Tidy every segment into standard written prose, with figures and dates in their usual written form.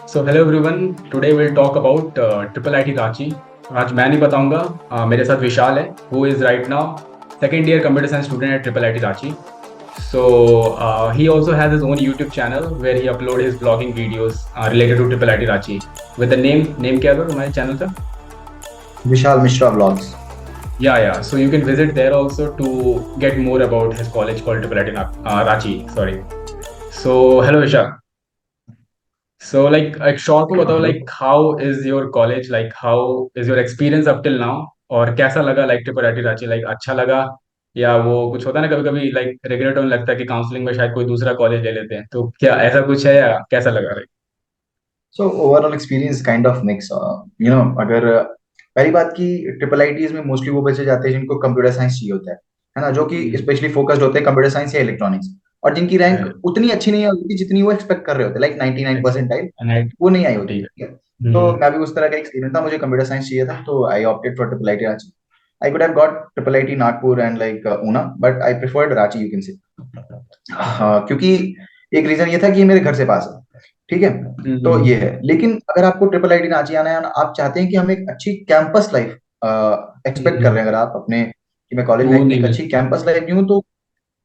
So hello everyone, today will talk about triple IT Ranchi. आज मैं नहीं बताऊंगा, मेरे साथ विशाल है, who is right now second year computer science student at triple IT Ranchi. So he also has his own YouTube channel where he upload his blogging videos related to Triple IT Ranchi. With the name क्या था तुम्हारे channel का? Vishal Mishra vlogs. Yeah. So you can visit there also to get more about his college called Triple IT Ranchi. Sorry. So hello Vishal. So like एक short में बताओ, hello. like how is your college, like how is your experience up till now, और कैसा लगा like triple IT Ranchi, like अच्छा लगा या वो कुछ होता है ना कभी कभी like रिग्रेट होने लगता है कि काउंसलिंग में शायद कोई दूसरा कॉलेज ले लेते हैं, तो क्या ऐसा कुछ है या कैसा लगा like? So overall experience kind of mix. अगर पहली बात की ट्रिपल आईटीज में मोस्टली वो बच्चे जाते हैं जिनको कंप्यूटर साइंस चाहिए होता है ना, जो कि हम्म, स्पेशली फोकस्ड होते हैं कंप्यूटर साइंस या इलेक्ट्रॉनिक्स, और जिनकी रैंक right, उतनी अच्छी नहीं होती जितनी वो एक्सपेक्ट कर रहे होते, लाइक 99 अच्छा, परसेंटाइल right, वो नहीं आई होती, ठीक ठीक है। है। तो मैं भी उस तरह का एक्सपीरियंस था, मुझे कंप्यूटर साइंस चाहिए था तो I opted for triple IT Ranchi. I could have got triple IT Nagpur and like Una, but I preferred Ranchi, you can say. Okay. हाँ, क्योंकि एक रीजन ये था कि ये मेरे घर से पास है, ठीक है। तो हम्म, ये है, लेकिन अगर आपको ट्रिपल आईटी रांची आना है, आप चाहते हैं कि हम एक अच्छी कैंपस लाइफ एक्सपेक्ट कर हम्म, रहे हैं, अगर आप अपने कि मैं कॉलेज तो में वो नहीं एक मिल। अच्छी कैंपस लाइफ दी हूँ, तो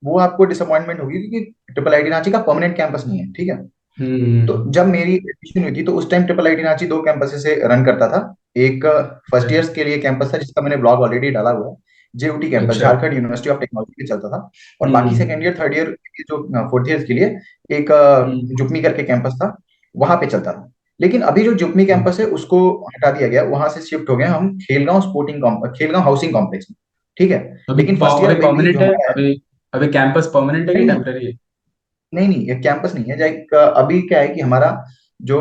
वो आपको डिसअपॉइंटमेंट होगी, क्योंकि ट्रिपल आईटी रांची का परमानेंट कैंपस नहीं है, ठीक है। तो हम्म, जब मेरी एडमिशन हुई थी तो उस टाइम ट्रिपल आईटी रांची दो कैंपस से रन करता था। एक फर्स्ट right, ईयर्स के लिए कैंपस था जिसका मैंने ब्लॉग ऑलरेडी डाला हुआ है, जेयूटी कैंपस, अच्छा, झारखंड यूनिवर्सिटी ऑफ टेक्नोलॉजी पे चलता था। और बाकी हम्म, सेकेंड ईयर थर्ड ईयर जो फोर्थ ईयर के लिए एक हम्म, जुकमी करके कैंपस था, वहां पे चलता था। लेकिन अभी जो जुकमी कैंपस है उसको हटा दिया गया, वहां से शिफ्ट हो गए हम खेलगांव हाउसिंग कॉम्प्लेक्स में, ठीक है। लेकिन फर्स्ट ईयर अभी अभी भी जो परमानेंट है, हमारा है, अभी अभी कैंपस परमानेंट है कि नहीं नहीं, टेम्पररी है? नहीं नहीं, ये कैंपस नहीं है। अभी क्या है कि हमारा जो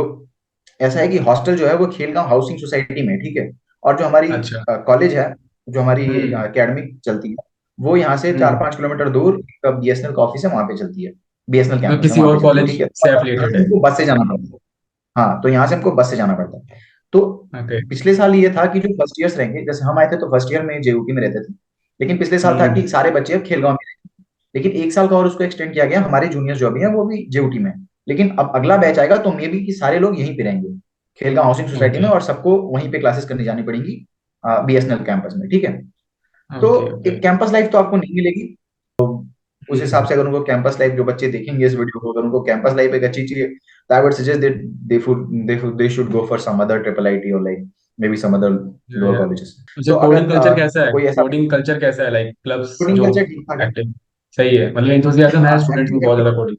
ऐसा है कि हॉस्टल जो है वो खेलगांव हाउसिंग सोसाइटी में है, ठीक है। और जो हमारी अच्छा, कॉलेज है, जो हमारी हम्म, एकेडमिक चलती है, वो यहाँ से चार हम्म, पांच किलोमीटर दूर बीएसएनएल का ऑफिस है, वहां पे चलती है। बीएसएनएल मतलब कैंपस है, किसी वहां पे और चलती है, कॉलेज ठीक है। से और यहाँ एफिलिएटेड से है? हमको बस से जाना पड़ता है। हाँ, तो यहाँ से हमको बस से जाना पड़ता है। तो ओके, पिछले साल ये था कि जो फर्स्ट ईयर्स रहेंगे, जैसे हम आए थे तो फर्स्ट ईयर में जेयूटी में रहते थे, लेकिन पिछले साल था हम्म, कि सारे बच्चे अब खेलगांव में रहेंगे। लेकिन एक साल का और उसको एक्सटेंड किया गया, हमारे जूनियर्स जो अभी हैं वो भी जेयूटी में हैं। लेकिन अब अगला बैच आएगा तो मे बी कि सारे लोग यहीं पे रहेंगे, खेलगांव हाउसिंग सोसाइटी ओके, में, और सबको वहीं पे क्लासेस करने जानी पड़ेंगी बीएसएनएल कैंपस में, ठीक है। तो ओके, ओके, एक कैंपस लाइफ तो आपको नहीं मिलेगी। उस हिसाब हम्म, से अगर उनको कैंपस लाइफ, जो बच्चे देखेंगे इस वीडियो को, अगर उनको कैंपस लाइफ एक अच्छी चाहिए, तो I would suggest that they should go for some other triple IT, और like maybe some other या लोअर या कॉलेजेस। अच्छा, तो कोडिंग अगर कल्चर कैसा है? कोई ऐसा कोडिंग कल्चर कैसा है, लाइक क्लब्स कोडिंग जो कल्चर ठीक ठाक है। एक्टिव? सही है, मतलब इंथुजियाज्म है हाँ, स्टूडेंट्स में एक्टिव बहुत ज्यादा एक्टिव। कोडिंग?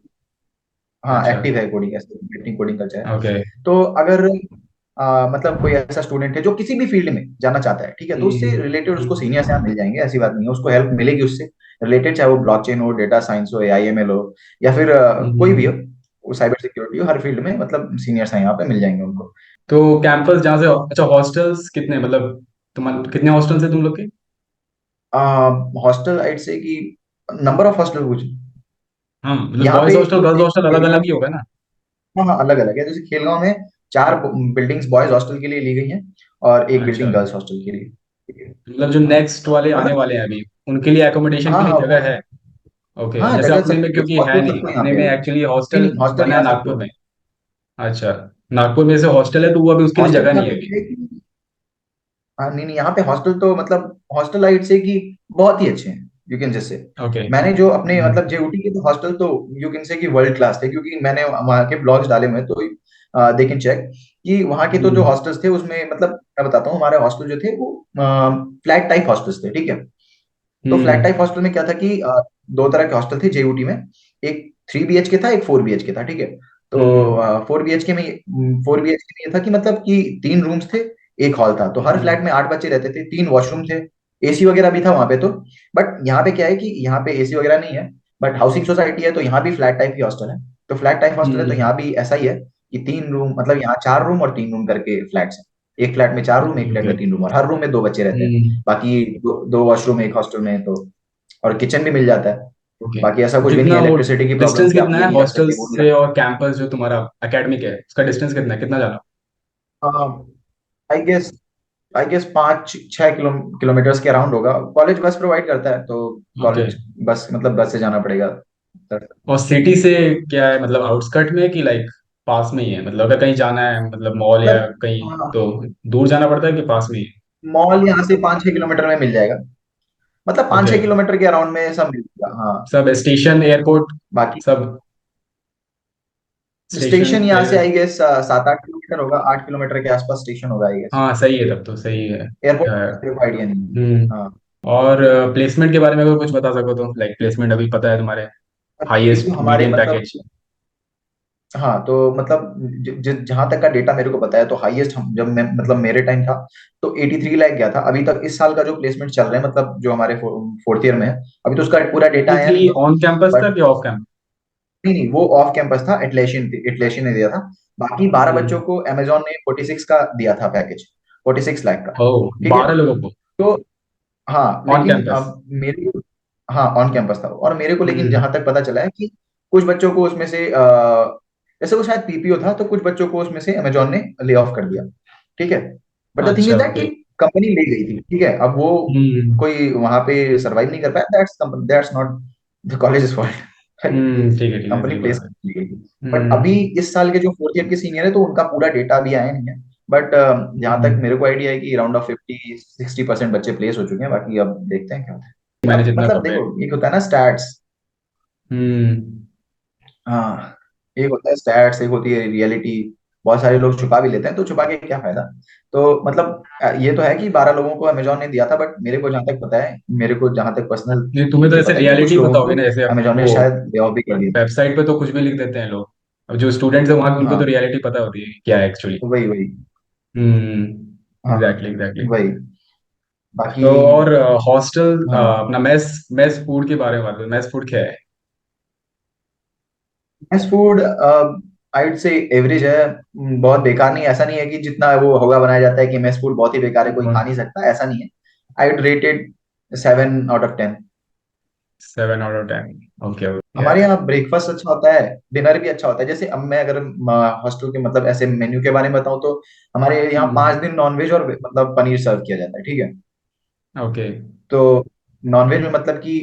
हाँ, अच्छा, एक्टिव है कोडिंग, एक्टिव कोडिंग कल्चर है। ओके, तो अगर मतलब कोई ऐसा स्टूडेंट है जो किसी भी फील्ड में जाना चाहता है, ठीक है, तो उससे हम्म, रिलेटेड उसको हम्म, सीनियर से मिल जाएंगे, ऐसी बात नहीं है, उसको हेल्प मिलेगी उससे रिलेटेड, चाहे वो ब्लॉकचेन हो, डेटा साइंस हो, एआईएमएल हो, या फिर कोई भी हो, हम्म। वो साइबर सिक्योरिटी हो, हर फील्ड में मतलब सीनियर्स हैं यहाँ पे, मिल जाएंगे उनको। तो कैंपस जहाँ से, अच्छा हॉस्टल्स कितने, मतलब तुम कितने हॉस्टल्स है तुम लोग के? हॉस्टल आइड से कि नंबर ऑफ हॉस्टल कुछ, हाँ, मतलब यहाँ बॉयज पे हॉस्टल जो गर्ल्स हॉस्टल अलग खेलगांव अलग ही में, होगा ना? हाँ हाँ, अलग अलग है। जैसे खेलगांव में चार बिल्डिंग्स बॉयज हॉस्टल के लिए ली गई हैं, और एक अच्छा, बिल्डिंग गर्ल्स हॉस्टल के लिए, ठीक है। मतलब जो हाँ, नेक्स्ट वाले आने मतलब वाले हैं अभी, उनके लिए एकोमोडेशन के हाँ लिए हाँ जगह है? ओके, हाँ, जैसे जगह अपने सब, में क्योंकि है हॉस्टल नहीं, सबको यहाँ अपने पे में है। एक्चुअली नहीं हॉस्टल नहीं, हॉस्टल बना है यहाँ नागपुर सबको है। में। अच्छा, नागपुर में से हॉस्टल है तो वो अभी उसके लिए हॉस्टल जगह यहाँ नहीं है पे अभी? है कि, हाँ, नहीं नहीं, यहाँ पे हॉस्टल तो मतलब हॉस्टल लाइट से कि बहुत ही अच्छे हैं, you can just say. Okay, मैंने जो अपने मतलब जेयूटी के तो हॉस्टल तो यू कैन से कि वर्ल्ड क्लास थे, क्योंकि मैंने वहाँ के ब्लॉग्स डाले हुए हैं, तो दे कैन चेक कि वहाँ के तो जो हॉस्टल्स थे उसमें, मतलब मैं बताता हूँ, हमारे हॉस्टल जो थे वो फ्लैट टाइप हॉस्टल्स थे, ठीक है। तो फ्लैट हम्म, टाइप हॉस्टल में क्या था कि दो तरह के हॉस्टल थे जेयूटी में, एक 3 BHK था, एक 4 BHK था, ठीक है। हम्म, तो 4 BHK में ये था कि मतलब कि 3 रूम्स थे, एक हॉल था, तो हर हम्म, फ्लैट में 8 बच्चे रहते थे, 3 वॉशरूम थे, एसी वगैरह भी था वहां पे तो। बट यहाँ पे क्या है कि यहाँ पे एसी वगैरह नहीं है, बट हाउसिंग सोसाइटी है, तो यहाँ भी फ्लैट टाइप की हॉस्टल है। तो फ्लैट टाइप हॉस्टल है तो हम्म, यहाँ भी ऐसा ही है कि 3 रूम, मतलब यहाँ 4 रूम और 3 रूम करके फ्लैट्स हैं, एक फ्लैट में 4 रूम, एक फ्लैट ओके, में 3 रूम, और हर रूम में दो बच्चे रहते हैं। हम्म, बाकी दो वॉशरूम एक हॉस्टल में, तो और किचन भी मिल जाता है। ओके। बाकी ऐसा तो कुछ भी नहीं कितना है, वो इलेक्ट्रिसिटी की प्रॉब्लम डिस्टेंस की आप कितना ये है नहीं रख हॉस्टल सकते, वो नहीं रख से और कैंपस जो तुम्हारा एकेडमिक है उसका डिस्टेंस कितना है, कितना जाना? सकते। I guess I guess 5-6 kilometres के अराउंड होगा। कॉलेज बस प्रोवाइड करता है, तो ओके, कॉलेज बस मतलब बस से जाना पड़ेगा। और सिटी से क्या है, मतलब आउटस्कर्ट में कि लाइक? पास में ही है, मतलब अगर कहीं जाना है मतलब मॉल या मतलब कहीं, हाँ, तो दूर जाना पड़ता है कि पास में ही है? मॉल यहाँ से 5-6 किलोमीटर में मिल जाएगा। मतलब पाँच ओके। छह किलोमीटर के अराउंड में सब मिल जाएगा, हाँ। सब स्टेशन एयरपोर्ट बाकी सब, स्टेशन स्टेशन यहाँ से प्लेस। आई गेस 7-8 किलोमीटर होगा, 8 किलोमीटर के आसपास स्टेशन होगा आई गेस। हाँ सही है, तब तो सही है। एयरपोर्ट अ, मेरे को आइडिया नहीं है। हम्म। हाँ, और प्लेसमेंट के बारे में अगर कुछ बता सको तो, लाइक प्लेसमेंट अभी पता है तुम्हारे, अभी तो हाईएस्ट हमारे मीडियम मतलब, पैकेज। हाँ तो मतलब जहां तक का डेटा मेरे को पता है तो हाईएस्ट हम जब मैं मतलब मेरे टाइम था तो 83 लाख गया था। अभी तक इस साल का जो प्लेसमेंट चल रहा है मतलब जो हमारे फोर्थ ईयर में है, अभी तो उसका पूरा डेटा आया 83 नहीं है। ऑन कैंपस था बट कि ऑफ कैंपस? नहीं नहीं, वो ऑफ कैंपस था, इटलेशन ने दिया था। बाकी 12 बच्चों हम्म। को अमेजोन ने 46 का दिया था पैकेज, 46 लाख का। ओ, ठीक है। 12 लोगों को तो हाँ ऑन लेकिन कैंपस? अब मेरे को, हाँ ऑन कैंपस था, और मेरे को लेकिन हम्म। जहां तक पता चला है कि कुछ बच्चों को उसमें से जैसे वो शायद पीपीओ था तो कुछ बच्चों को उसमें से अमेजोन ने ले ऑफ कर दिया। ठीक है। बट द थिंग इज अच्छा, दैट कि ओके। कंपनी ले गई थी, ठीक है। अब वो हम्म। कोई वहां पे सरवाइव नहीं कर पाया, that's not the college fault. ठीक है, ठीक है, कंपनी सही प्लेस बात है। की गई। बट अभी हम्म। इस साल के जो फोर्थ ईयर के सीनियर है तो उनका पूरा डेटा अभी आया नहीं है। बट जहां तक हम्म। मेरे को आइडिया है कि अराउंड ऑफ 50-60% बच्चे प्लेस हो चुके हैं। बाकी अब देखते हैं क्या होता है। मैंने अब जितना मतलब पढ़ा है। देखो एक होता है ना स्टैट्स। हम्म। हाँ, एक होता है स्टैट्स, एक होती है रियलिटी। बहुत सारे लोग छुपा भी लेते हैं, तो छुपा के क्या फायदा। तो मतलब ये तो है कि 12 लोगों को अमेजोन ने दिया था, बट मेरे को जहां तक पता है, मेरे को जहां तक पर्सनल नहीं, तुम्हें तो ये ऐसे पता है कि कुछ रियलिटी लोगों पता होगी को ना, जैसे अमेजोन ने वो शायद ले ऑफ भी कर दिया। वेबसाइट पे तो कुछ भी लिख देते हैं लोग। अब जो स्टूडेंट्स है वहां, उनको तो हाँ, रियलिटी पता होती है कि क्या है एक्चुअली। वही वही। हाँ, एग्जैक्टली, एग्जैक्टली। वही। बाकी तो और हॉस्टल, हाँ, अपना मेस मेस फूड के बारे में बात करें, मेस फूड क्या है? Fast food I would say average है। बहुत बेकार नहीं, ऐसा नहीं है कि जितना वो होगा बनाया जाता है कि मेस फूड बहुत ही बेकार है कोई खा नहीं सकता, ऐसा नहीं है। I would rated 7 out of 10। 7 out of 10? Okay, हमारे ओके। यहाँ ब्रेकफास्ट अच्छा होता है, डिनर भी अच्छा होता है। जैसे अब मैं अगर हॉस्टल के मतलब ऐसे मेन्यू के बारे में बताऊं तो हमारे यहाँ हम्म। 5 दिन नॉनवेज और मतलब पनीर सर्व किया जाता है, ठीक है। ओके। तो नॉनवेज में मतलब कि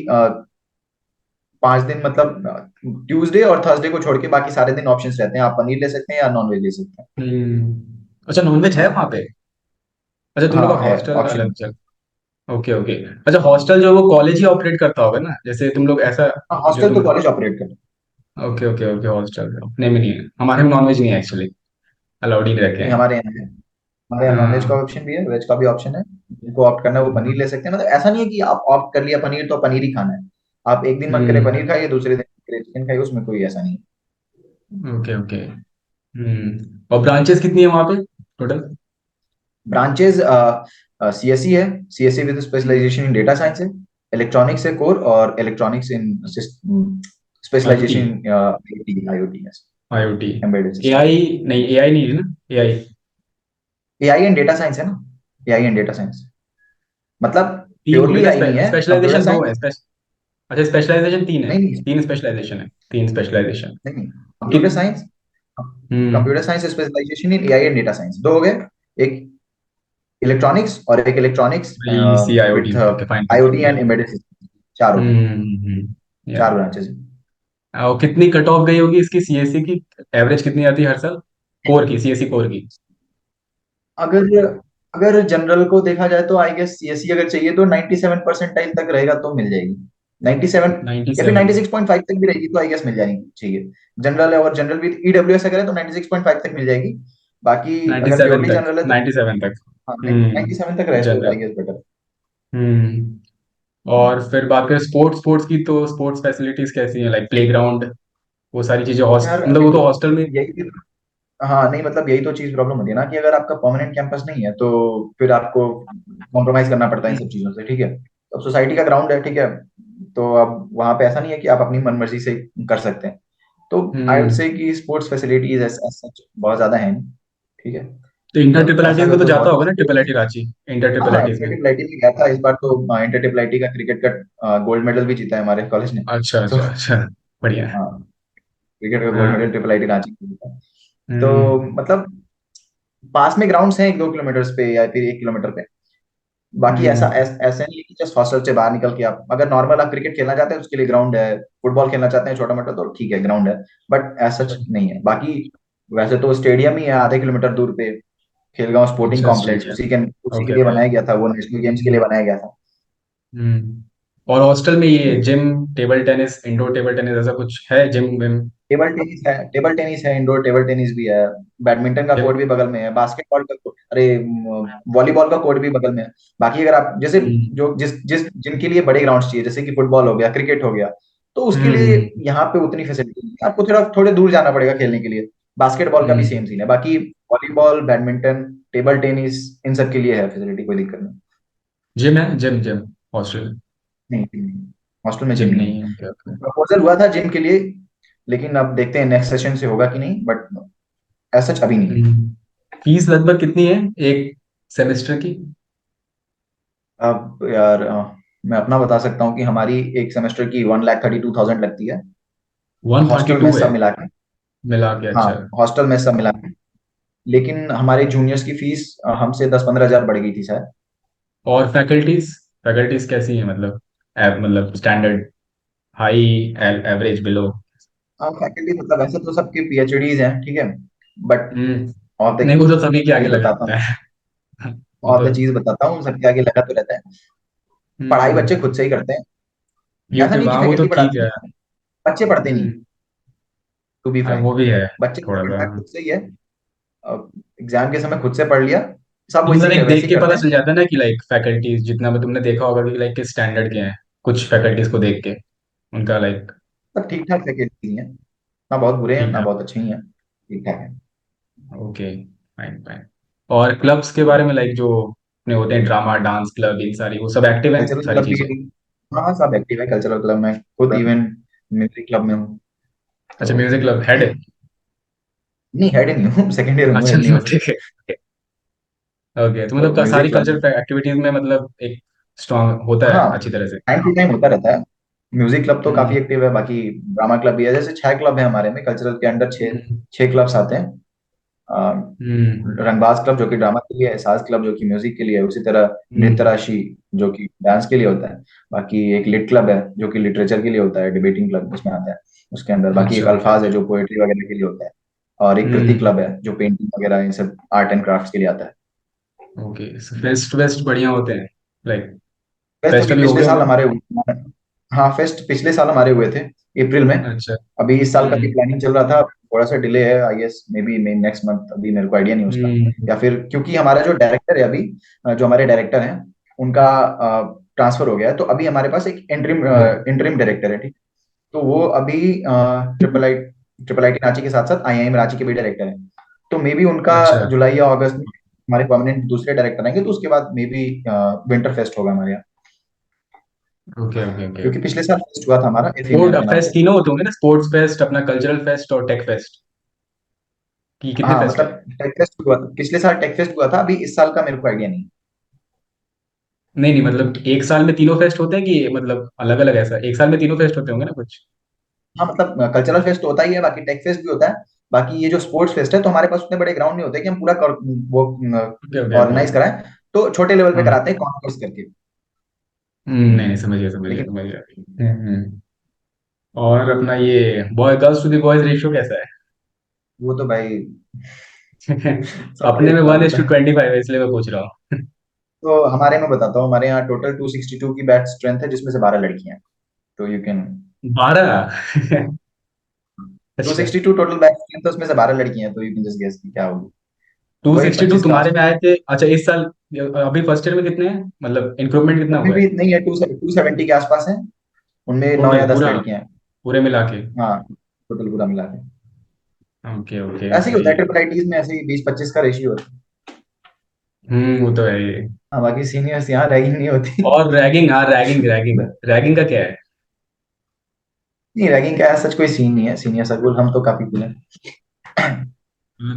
5 दिन मतलब ट्यूसडे और थर्सडे को छोड़ के बाकी सारे दिन ऑप्शंस रहते हैं, आप पनीर ले सकते हैं या नॉनवेज ले सकते हैं। अच्छा, नॉनवेज है वहाँ हाँ, पे? अच्छा, तुम लोग हाँ का है हॉस्टल ऑप्शन। अलग चल। Okay, okay. अच्छा, हॉस्टल जो वो कॉलेज ही ऑपरेट करता होगा ना, जैसे तुम लोग ऐसा, हाँ, जो हॉस्टल तो तुम। कॉलेज ऑपरेट करता है। Okay, okay, okay. हॉस्टल अपने में नहीं है, हमारे में नॉनवेज नहीं है एक्चुअली, अलाउड ही नहीं रखे नहीं, हैं। हमारे यहाँ है। हमारे यहाँ नॉनवेज का हाँ। ऑप्शन भी है, वेज का भी ऑप्शन है। जिनको ऑप्ट करना है वो पनीर ले सकते हैं। मतलब ऐसा नहीं है कि आप ऑप्ट कर लिया पनीर तो पनीर ही खाना है। आप एक दिन मन करे हम्म। पनीर खाइए, दूसरे दिन मन करे चिकन खाइए, उसमें कोई ऐसा नहीं। Okay, okay. और ब्रांचेस कितनी है वहाँ पे टोटल? ब्रांचेज सीएससी है, CSC with specialisation in data science है। इलेक्ट्रॉनिक्स है कोर, और electronics in specialisation IoT. In IoT, IoT IoT. Embedded system. AI नहीं, एआई नहीं है ना? AI. AI and data science है ना, एआई एंड डेटा साइंस मतलब तीन हो गए प्योरली ना, आई नहीं है, कंप्यूटर स्पेशलाइजेशन दो है, साइंस। अच्छा, स्पेशलाइजेशन तीन है। नहीं नहीं तीन स्पेशलाइजेशन है, तीन स्पेशलाइजेशन। नहीं नहीं, कि computer science, computer hmm. Science specialization in AI and data science दो हो गए। एक इलेक्ट्रॉनिक्स और एक electronics C IoT, with okay, fine, fine, IoT या। And embedded system. चार हो गए, या। चार ब्रांचेस। और कितनी कट ऑफ गई होगी इसकी सीएससी की? एवरेज कितनी आती है हर साल, कोर की, सीएससी कोर की? अगर अगर जनरल को देखा जाए तो आई गेस सीएससी अगर चाहिए तो 97 परसेंटाइल तक रहेगा तो मिल जाएगी। 97 या फिर 97? 96.5 तक भी रहेगी तो आई गेस मिल जाएगी चाहिए। जनरल है और जनरल विद ईडब्ल्यूएस अगर है तो 96.5 तक मिल जाएगी। बाकी अगर 97 प्योरली तक, जनरल है तो 97 तक। हाँ 97 तक रहे तो आई जनरल। Guess better. और फिर बात करें स्पोर्ट्स स्पोर्ट्स की, तो स्पोर्ट्स फैसिलिटीज कैसी हैं, लाइक प्लेग्राउंड, वो सारी चीजें यार हॉस्टल, मतलब वो तो हॉस्टल में। यही, हाँ नहीं मतलब यही तो चीज प्रॉब्लम होती है ना कि अगर आपका परमानेंट कैंपस नहीं है तो फिर आपको कॉम्प्रोमाइज करना पड़ता है इन सब चीजों से, ठीक है। तो अब सोसाइटी का ग्राउंड है, ठीक है। तो अब वहां पे ऐसा नहीं है कि आप अपनी मनमर्जी से कर सकते हैं। तो आई वुड हम्म। से कि स्पोर्ट्स फैसिलिटीज सच बहुत ज्यादा है नहीं, ठीक है। तो इंटर मतलब ट्रिपल ऐसा आईटीज में अगर तो कोई जाता बहुत होगा ना, triple sports, IT Ranchi, inter हाँ ट्रिपल हाँ, आईटीज इंटर में? ट्रिपल आईटी में गया था इस बार तो। इंटर ट्रिपल आईटी का क्रिकेट का गोल्ड मेडल भी जीता है हमारे कॉलेज ने। अच्छा, तो अच्छा, अच्छा। बढ़िया है। हाँ, क्रिकेट का गोल्ड मेडल हाँ। ट्रिपल आईटी रांची में जीता। तो हम्म। मतलब पास में ग्राउंड्स हैं 1-2 किलोमीटर पे या फिर 1 किलोमीटर पे। बाकी हम्म। ऐसा नहीं है कि जस्ट हॉस्टल से बाहर निकल के आप अगर नॉर्मल आप क्रिकेट खेलना चाहते हैं उसके लिए ग्राउंड है, फुटबॉल खेलना चाहते हैं छोटा मोटा तो ठीक है ग्राउंड है। बट एज सच नहीं है बाकी। वैसे तो स्टेडियम ही है आधे किलोमीटर दूर पे, खेलगांव स्पोर्टिंग अच्छा कॉम्प्लेक्स, स्टेडियम। उसी के ओके लिए ओके। बनाया गया था, वो नेशनल गेम्स के लिए बनाया गया था। और हॉस्टल में ये gym, table tennis, indoor table tennis ऐसा कुछ है, जिम विम? टेबल टेनिस है, इंडोर टेबल टेनिस भी है। बैडमिंटन का कोर्ट टेबल। भी बगल में है, बास्केटबॉल का अरे वॉलीबॉल का कोर्ट भी बगल में है। बाकी अगर आप जैसे हम्म जो जिस जिस जिनके लिए बड़े ग्राउंड चाहिए, जैसे कि फुटबॉल हो गया, क्रिकेट हो गया, तो उसके लिए हम्म यहाँ पे उतनी फैसिलिटी नहीं है, आपको थोड़े दूर जाना पड़ेगा खेलने के लिए। बास्केटबॉल का भी हम्म। सेम सीन है। बाकी वॉलीबॉल, बैडमिंटन, टेबल टेनिस, इन सब के लिए है फैसिलिटी, कोई दिक्कत नहीं। जिम है, जिम जिम हॉस्टल? नहीं, जिम नहीं, हॉस्टल में जिम जिम नहीं नहीं है। है, ओके ओके। प्रपोजल हुआ था जिम के लिए, लेकिन अब देखते हैं नेक्स्ट सेशन से होगा कि नहीं, बट ऐसा सच अभी नहीं है। फीस लगभग कितनी है एक सेमेस्टर की? अब यार मैं अपना बता सकता हूँ कि हमारी एक सेमेस्टर की 1,32,000 लगती है, वन थर्टी हॉस्टल में टू है सब मिला के। मिला के? हाँ, अच्छा। हॉस्टल में सब मिला के। लेकिन हमारे जूनियर्स की फीस हमसे 10-15 हजार बढ़ गई थी शायद। और फैकल्टीज, फैकल्टीज कैसी है मतलब? मतलब स्टैंडर्ड, हाई, एवरेज, बिलो? हाँ, फैकल्टी मतलब ऐसे तो सबके पीएचडीज हैं, ठीक है, बट हम्म। और द नहीं, वो तो सभी के आगे चीज लगा बताता रहता हूँ, है। वो और तो। द चीज बताता हूँ, सबके आगे लगा तो रहता है। पढ़ाई बच्चे हम्म। खुद से ही करते हैं, ये ऐसा तो, नहीं कि हाँ वो तो फैकल्टी ठीक पढ़ाती है। है, बच्चे पढ़ते नहीं, हम्म। टू बी हाँ फ्रैंक। वो भी है। बच्चे ने थोड़ा सा। पढ़ना खुद से ही है, एग्जाम के समय खुद से पढ़ लिया, सब तो मतलब वैसे एक वैसे देख ही के पता करते हैं। चल जाता है ना कि लाइक फैकल्टीज जितना भी तुमने देखा होगा कि लाइक किस स्टैंडर्ड के हैं, कुछ फैकल्टीज को देख के उनका लाइक। सब ठीक ठाक फैकल्टी हैं, ना बहुत बुरे हैं ठीक ना है। बहुत अच्छे ही हैं, ठीक ठाक है। Okay, fine fine. और क्लब्स के बारे में, लाइक जो अपने होते हैं, ड्रामा, डांस क्लब, इन सारी, वो सब एक्टिव हैं कल्चरल सारी क्लब भी चीजें? है। हाँ हाँ, सब एक्टिव है कल्चरल क्लब में, खुद इवन म्यूजिक क्लब में हूँ अच्छा, तो। म्यूजिक क्लब हेड है? नहीं, हेड नहीं हूँ, सेकंड ईयर हूँ, अच्छा हेड नहीं हो ठीक सकता। है। ओके, तो तो मतलब सारी म्यूजिक क्लब, कल्चरल एक्टिविटीज में मतलब एक स्ट्रांग होता है हाँ, अच्छी तरह से? टाइम टू टाइम होता रहता है। म्यूजिक क्लब तो काफी हम्म एक्टिव है, बाकी ड्रामा क्लब भी है, जैसे 6 क्लब है हमारे में, कल्चरल के अंडर छह हम्म 6 क्लब्स आते हैं। अ, हम्म रंगबाज क्लब जो कि ड्रामा के लिए है, एहसास क्लब जो कि म्यूजिक के लिए है, उसी तरह नृत्य हम्म। राशि जो कि डांस के लिए होता है। बाकी एक लिट क्लब है जो कि लिटरेचर के लिए होता है, डिबेटिंग क्लब उसमें आता है उसके अंदर। बाकी एक अच्छा ओके अल्फाज है ओके। जो पोएट्री वगैरह के लिए होता है। और एक कृति हम्म। क्लब है जो पेंटिंग वगैरह इन सब आर्ट एंड क्राफ्ट्स के लिए आता है। ओके, फेस्ट वेस्ट बढ़िया होते हैं लाइक? फेस्ट फेस्ट अभी अभी हो पिछले गए साल होंगे? हमारे हुए। हाँ, फेस्ट पिछले साल हमारे हुए थे, अप्रैल में। अच्छा। अभी इस साल का भी हम्म प्लानिंग चल रहा था, थोड़ा सा डिले है, I guess maybe next month, अभी मेरे को आइडिया नहीं उसका। हम्म। या फिर क्योंकि हमारा जो डायरेक्टर है अभी, जो हमारे डायरेक्टर हैं, उनका ट्रांसफर हो गया है, तो अभी हमारे पास एक इंटरिम ओ, इंटरिम डायरेक्टर है, ठीक। तो वो अभी ट्रिपल आईटी रांची के साथ साथ आईआईएम रांची के भी डायरेक्टर हैं। तो मे बी उनका अच्छा। जुलाई या अगस्त में हमारे परमानेंट दूसरे डायरेक्टर आएंगे, तो उसके बाद मे बी विंटर फेस्ट होगा हमारे यहाँ। Okay okay okay. क्योंकि पिछले साल फेस्ट हुआ था हमारा स्पोर्ट एफिमिया के नाम फेस्ट से। तीनों होते होंगे ना? स्पोर्ट्स फेस्ट, अपना कल्चरल फेस्ट और टेक फेस्ट, की कितने हाँ, फेस्ट है? मतलब टेक फेस्ट हुआ था पिछले साल, टेक फेस्ट हुआ था, अभी इस साल का मेरे को आइडिया नहीं। नहीं नहीं, मतलब एक साल में तीनों फेस्ट होते हैं कि मतलब अलग अलग? ऐसा एक साल में तीनों फेस्ट होते होंगे ना कुछ? हाँ, मतलब कल्चरल फेस्ट तो होता ही है, बाकी टेक फेस्ट भी होता है। बाकी ये जो स्पोर्ट्स फेस्ट है, तो हमारे पास उतने बड़े ग्राउंड नहीं होते कि हम पूरा वो ओके ओके ओके। ऑर्गेनाइज कराएं, तो छोटे लेवल पे हाँ। कराते हैं कॉन्कर्स करके। नहीं नहीं, समझ गया समझ गया लेकिन समझ गया। और अपना ये boy girls to the boys ratio कैसा वो तो भाई है? सबका ही अपने में पता वन इज होता टू है। ट्वेंटी फाइव है, इसलिए मैं पूछ रहा हूँ। तो हमारे में बताता हूँ, हमारे यहाँ टोटल 262 की बैच स्ट्रेंथ है, जिसमें से 12 लड़कियां हैं, तो यू कैन। 12? टू अच्छा। Sixty two total batch strength है, उसमें से 12 लड़कियां हैं, तो यू कैन जस्ट गेस की क्या होगी। टू वही सिक्सटी टू 25 तुम्हारे कास्ट। में आए थे? अच्छा, इस साल अभी फर्स्ट ईयर में कितने हैं, मतलब इंक्रीमेंट कितना अभी हुआ है? भी नहीं है, 270 के आसपास है, उनमें नौ टोटल या दस पूरा, लड़कियां हैं। पूरे मिला के? हाँ, टोटल पूरा मिला के। ओके ओके, ऐसे ही सही होता है है। ट्रिपल आईटीज में, ऐसे ही 20-25 का रेशियो होता है। वो तो है ही। हाँ, बाकी सीनियर्स यहाँ रैगिंग नहीं होती। और रैगिंग, हाँ रैगिंग रैगिंग रैगिंग का क्या है? नहीं, रैगिंग का ऐसा कोई सीन नहीं है, सीनियर सर्कुल हम तो काफी कूल हैं।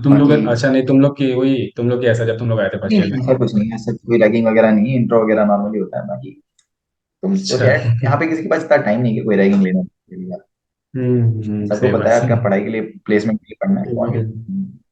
तुम लोग, बाकी अच्छा नहीं, तुम लोग की वही, तुम लोग की ऐसा जब तुम लोग आए थे फर्स्ट नहीं ईयर में? नहीं, ऐसा कुछ नहीं है, ऐसा कोई रैगिंग वगैरह नहीं है, इंट्रो वगैरह नॉर्मली होता है। बाकी तुम तो अच्छा। क्या है, यहाँ पे किसी के पास इतना टाइम नहीं है कि कोई रैगिंग लेना के लिए। सबको सही पता बात है सही। आपका पढ़ाई के लिए, प्लेसमेंट के लिए पढ़ना है, कौन हम्म, लेता है?